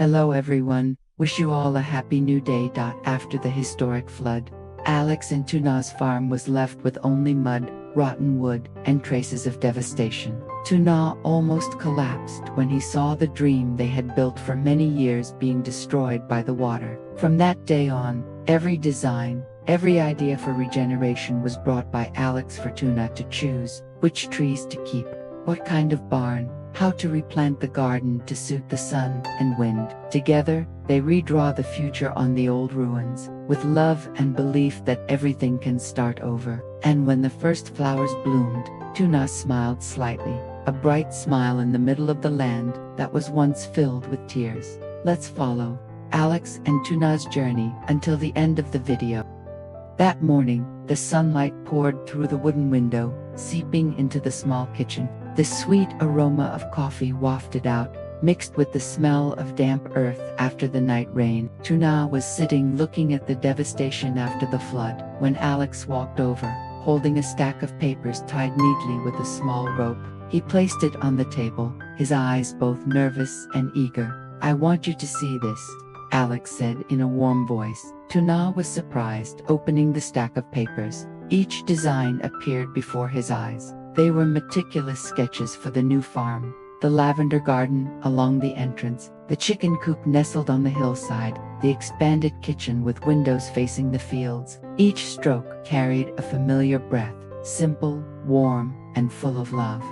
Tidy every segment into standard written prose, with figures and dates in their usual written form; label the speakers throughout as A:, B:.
A: Hello everyone, wish you all a happy new day. After the historic flood, Alex and Tuna's farm was left with only mud, rotten wood, and traces of devastation. Tuna almost collapsed when he saw the dream they had built for many years being destroyed by the water. From that day on, every design, every idea for regeneration was brought by Alex for Tuna to choose which trees to keep, what kind of barn, how to replant the garden to suit the sun and wind. Together, they redraw the future on the old ruins, with love and belief that everything can start over. And when the first flowers bloomed, Tuna smiled slightly, a bright smile in the middle of the land that was once filled with tears. Let's follow Alex and Tuna's journey until the end of the video. That morning, the sunlight poured through the wooden window, seeping into the small kitchen. The sweet aroma of coffee wafted out, mixed with the smell of damp earth after the night rain. Tuna was sitting looking at the devastation after the flood, when Alex walked over, holding a stack of papers tied neatly with a small rope. He placed it on the table, his eyes both nervous and eager. "I want you to see this," Alex said in a warm voice. Tuna was surprised, opening the stack of papers. Each design appeared before his eyes. They were meticulous sketches for the new farm: the lavender garden along the entrance, the chicken coop nestled on the hillside, the expanded kitchen with windows facing the fields. Each stroke carried a familiar breath, simple, warm, and full of love.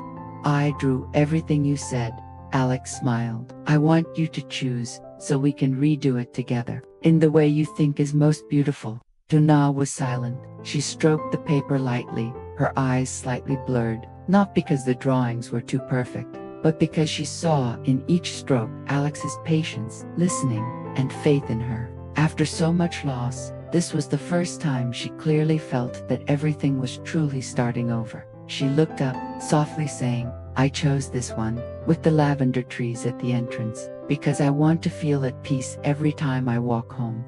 A: "I drew everything you said," Alex smiled. "I want you to choose, so we can redo it together, in the way you think is most beautiful." Tuna was silent. She stroked the paper lightly, her eyes slightly blurred, not because the drawings were too perfect, but because she saw in each stroke Alex's patience, listening, and faith in her. After so much loss, this was the first time she clearly felt that everything was truly starting over. She looked up, softly saying, "I chose this one, with the lavender trees at the entrance, because I want to feel at peace every time I walk home."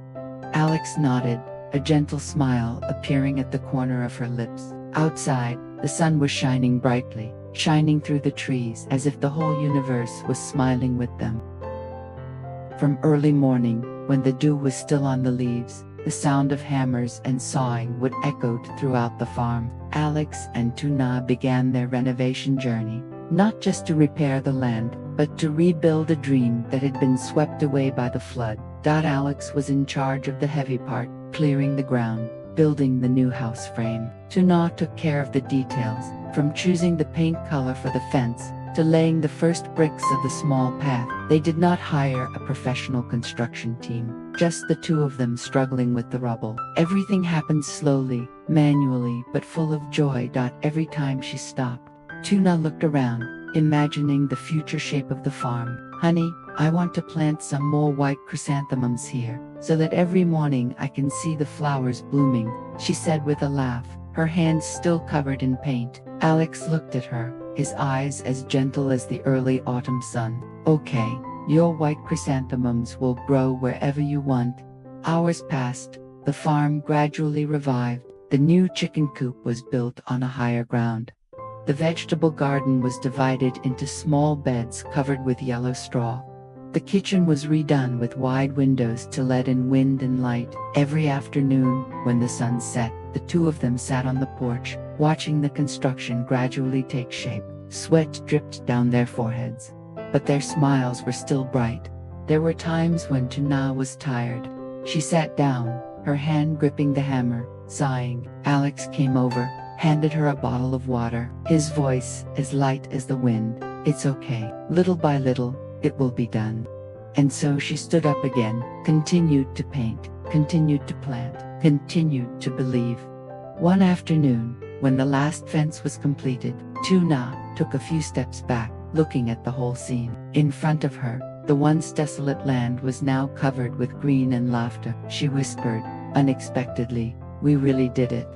A: Alex nodded, a gentle smile appearing at the corner of her lips. Outside, the sun was shining brightly, shining through the trees as if the whole universe was smiling with them. From early morning, when the dew was still on the leaves, the sound of hammers and sawing wood echoed throughout the farm. Alex and Tuna began their renovation journey, not just to repair the land, but to rebuild a dream that had been swept away by the flood. Alex was in charge of the heavy part, clearing the ground, building the new house frame. Tuna took care of the details, from choosing the paint color for the fence, to laying the first bricks of the small path. They did not hire a professional construction team, just the two of them struggling with the rubble. Everything happened slowly, manually, but full of joy. Every time she stopped, Tuna looked around, imagining the future shape of the farm. "Honey, I want to plant some more white chrysanthemums here, so that every morning I can see the flowers blooming," she said with a laugh, her hands still covered in paint. Alex looked at her, his eyes as gentle as the early autumn sun. "Okay, your white chrysanthemums will grow wherever you want." Hours passed, the farm gradually revived. The new chicken coop was built on a higher ground. The vegetable garden was divided into small beds covered with yellow straw. The kitchen was redone with wide windows to let in wind and light. Every afternoon, when the sun set, the two of them sat on the porch, watching the construction gradually take shape. Sweat dripped down their foreheads, but their smiles were still bright. There were times when Tuna was tired. She sat down, her hand gripping the hammer, sighing. Alex came over, handed her a bottle of water, his voice as light as the wind. "It's okay. Little by little, it will be done." And so she stood up again, continued to paint, continued to plant, continued to believe. One afternoon, when the last fence was completed, Tuna took a few steps back, looking at the whole scene. In front of her, the once desolate land was now covered with green and laughter. She whispered, unexpectedly, "We really did it."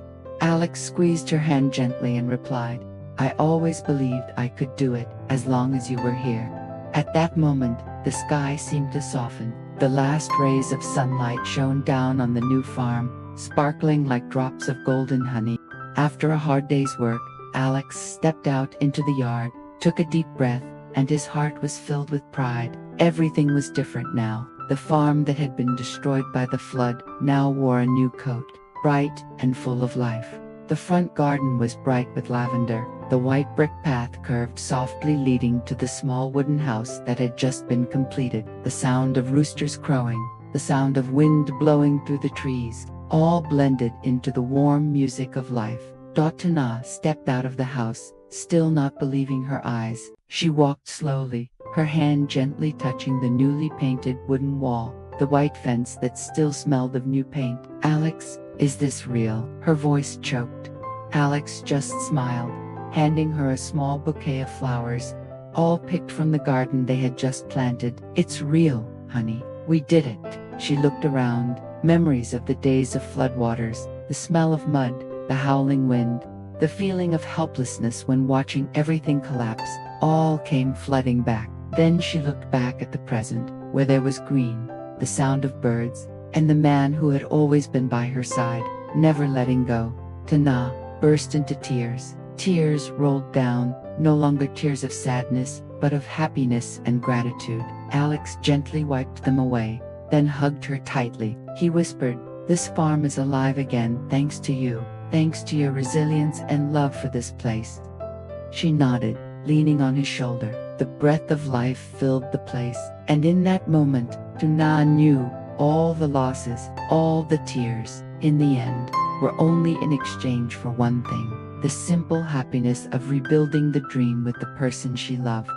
A: Alex squeezed her hand gently and replied, "I always believed I could do it, as long as you were here." At that moment, the sky seemed to soften. The last rays of sunlight shone down on the new farm, sparkling like drops of golden honey. After a hard day's work, Alex stepped out into the yard, took a deep breath, and his heart was filled with pride. Everything was different now. The farm that had been destroyed by the flood now wore a new coat, bright and full of life. The front garden was bright with lavender. The white brick path curved softly leading to the small wooden house that had just been completed. The sound of roosters crowing, the sound of wind blowing through the trees, all blended into the warm music of life. Tuna stepped out of the house, still not believing her eyes. She walked slowly, her hand gently touching the newly painted wooden wall, the white fence that still smelled of new paint. "Alex, is this real?" Her voice choked. Alex just smiled, handing her a small bouquet of flowers, all picked from the garden they had just planted. "It's real, honey. We did it." She looked around, memories of the days of floodwaters, the smell of mud, the howling wind, the feeling of helplessness when watching everything collapse, all came flooding back. Then she looked back at the present, where there was green, the sound of birds, and the man who had always been by her side, never letting go. Tuna burst into tears. Tears rolled down, no longer tears of sadness, but of happiness and gratitude. Alex gently wiped them away, then hugged her tightly. He whispered, "This farm is alive again thanks to you, thanks to your resilience and love for this place." She nodded, leaning on his shoulder. The breath of life filled the place, and in that moment, Tuna knew all the losses, all the tears, in the end, were only in exchange for one thing: the simple happiness of rebuilding the dream with the person she loved.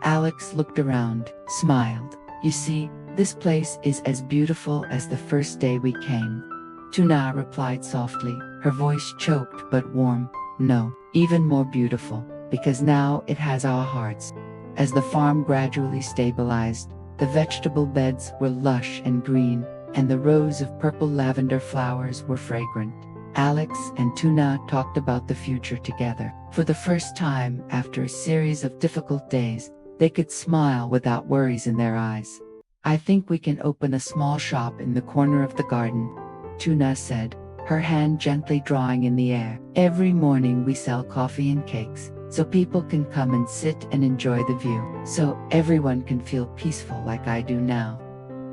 A: Alex looked around, smiled. "You see, this place is as beautiful as the first day we came." Tuna replied softly, her voice choked but warm, "No, even more beautiful, because now it has our hearts." As the farm gradually stabilized, the vegetable beds were lush and green, and the rows of purple lavender flowers were fragrant. Alex and Tuna talked about the future together. For the first time after a series of difficult days, they could smile without worries in their eyes. "I think we can open a small shop in the corner of the garden," Tuna said, her hand gently drawing in the air. "Every morning we sell coffee and cakes, so people can come and sit and enjoy the view, so everyone can feel peaceful like I do now."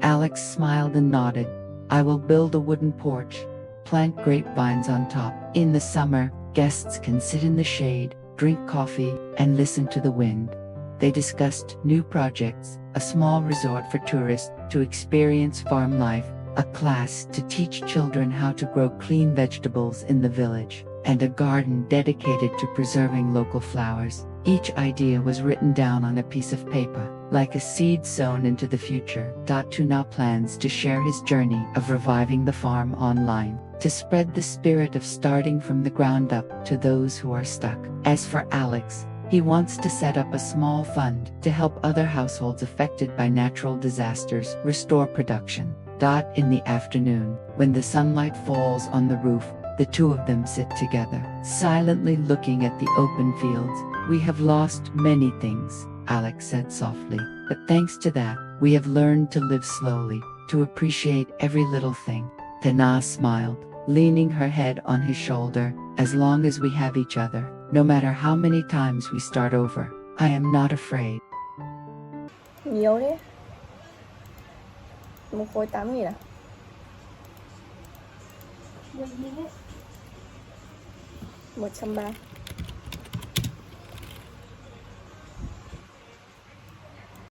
A: Alex smiled and nodded. "I will build a wooden porch, plant grapevines on top. In the summer, guests can sit in the shade, drink coffee, and listen to the wind." They discussed new projects: a small resort for tourists to experience farm life, a class to teach children how to grow clean vegetables in the village, and a garden dedicated to preserving local flowers. Each idea was written down on a piece of paper, like a seed sown into the future. Tuna plans to share his journey of reviving the farm online, to spread the spirit of starting from the ground up to those who are stuck. As for Alex, he wants to set up a small fund to help other households affected by natural disasters restore production. In the afternoon, when the sunlight falls on the roof, the two of them sit together, silently looking at the open fields. "We have lost many things," Alex said softly, "but thanks to that, we have learned to live slowly, to appreciate every little thing." Tana smiled, leaning her head on his shoulder. "As long as we have each other, no matter how many times we start over, I am not afraid."
B: Nhiều đấy. Một khối 8.000 à? 130.